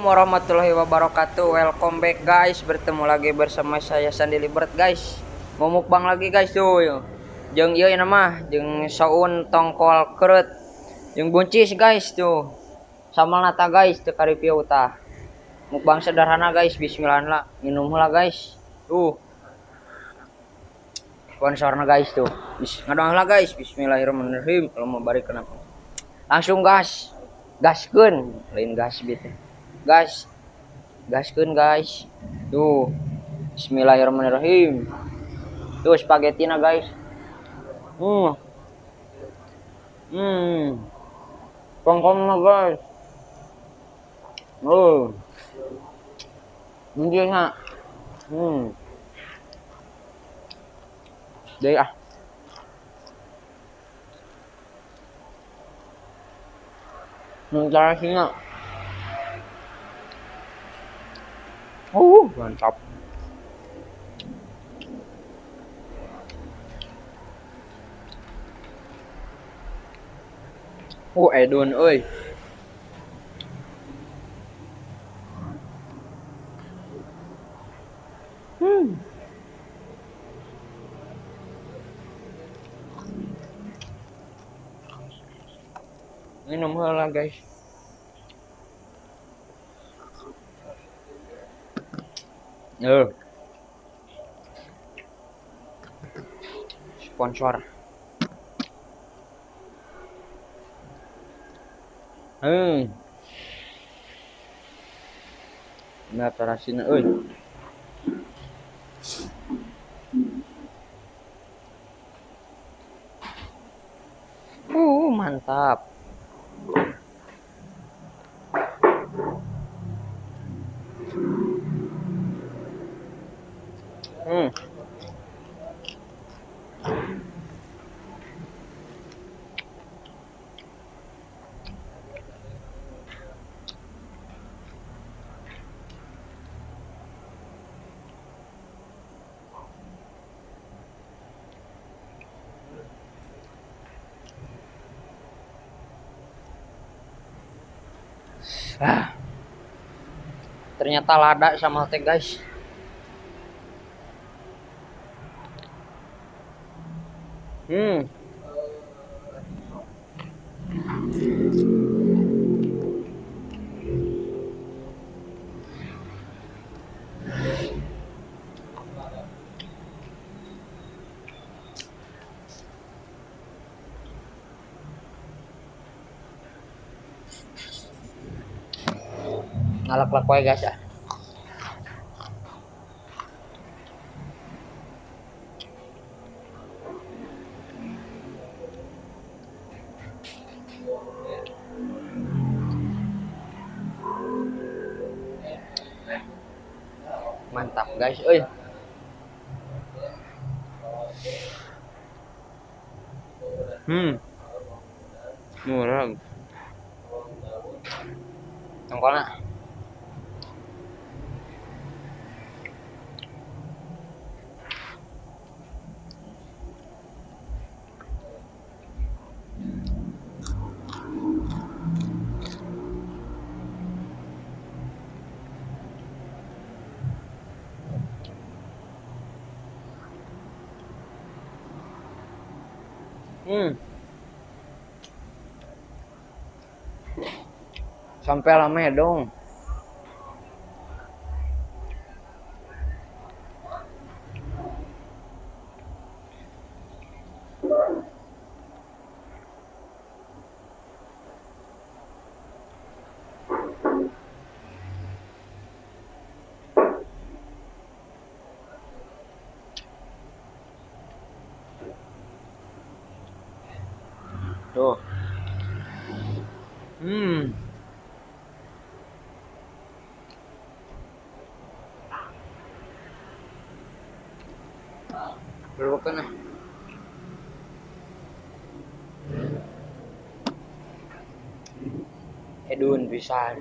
warahmatullahi wabarakatuh. Welcome back guys. Bertemu lagi bersama saya Sandi Libert guys. Mau mukbang lagi guys tuh. Jeung ieu nama jeung saun tongkol keut. Jeung buncis guys tuh. Samal nata guys teu ka review tah. Mukbang sederhana guys, bismillah lah. Minum heula guys. Tuh. Sponsorna guys tuh. Ngadoa heula guys. Bismillahirrahmanirrahim. Kalau mau bari kenapa? Langsung gas. Gaskeun, lain gas gitu. Gas. Gaskeun guys. Tuh. Bismillahirrahmanirrahim. Tuh spagetina guys. Pongkomna guys. Buncisna. Deui ah. Mentarasinya. Mantap. Edun euy. Minum heula guys. Sponsor. Nah, tarasina euy. Mantap. Ternyata lada sama teh guys. Ngalak-lak wae guys ah. Mantap guys euy. Murah. Tongkolna. Sampai lama dong. Tuh. Berukan ah. Edun pisan.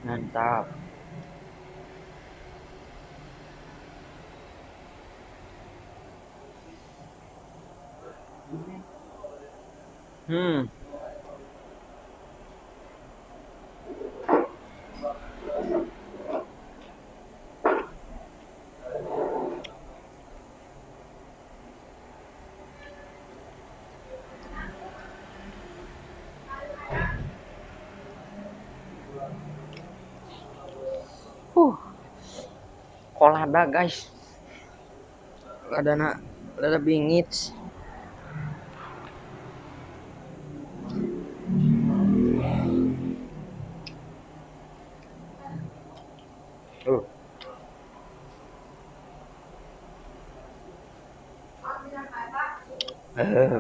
Mantap. kolada guys, lada bingit.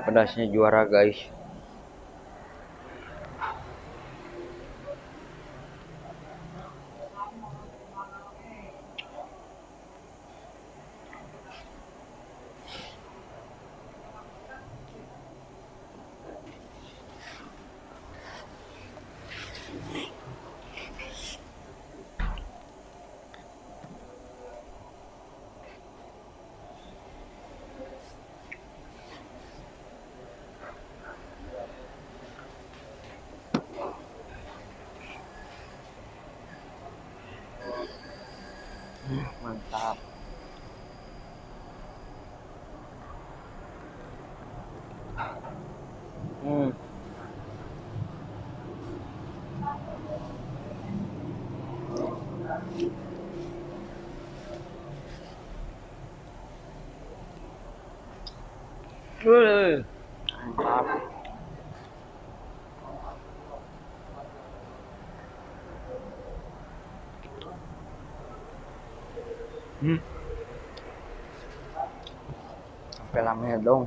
Pedasnya juara guys. Mantap. Hmm. Mantap. Sampai lama dong.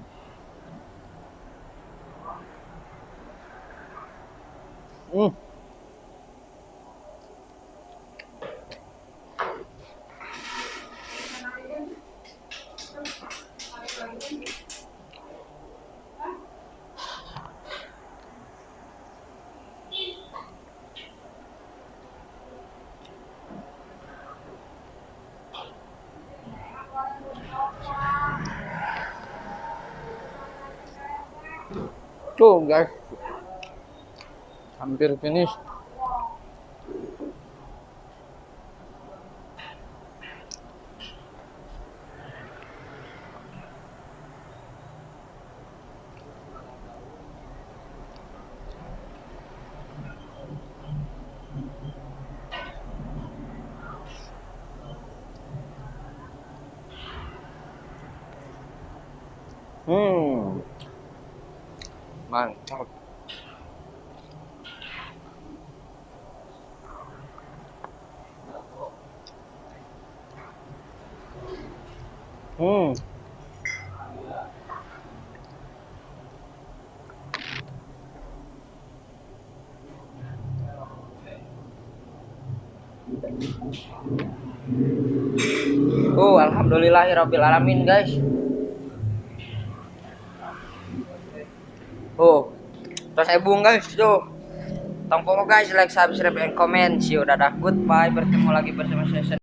Tuh guys, hampir finish. Mantap. Alhamdulillahirabbil alamin guys. Terus ebung guys tuh. Tolong guys like, subscribe, and comment. See you, dadah, goodbye. Bertemu lagi bersama saya.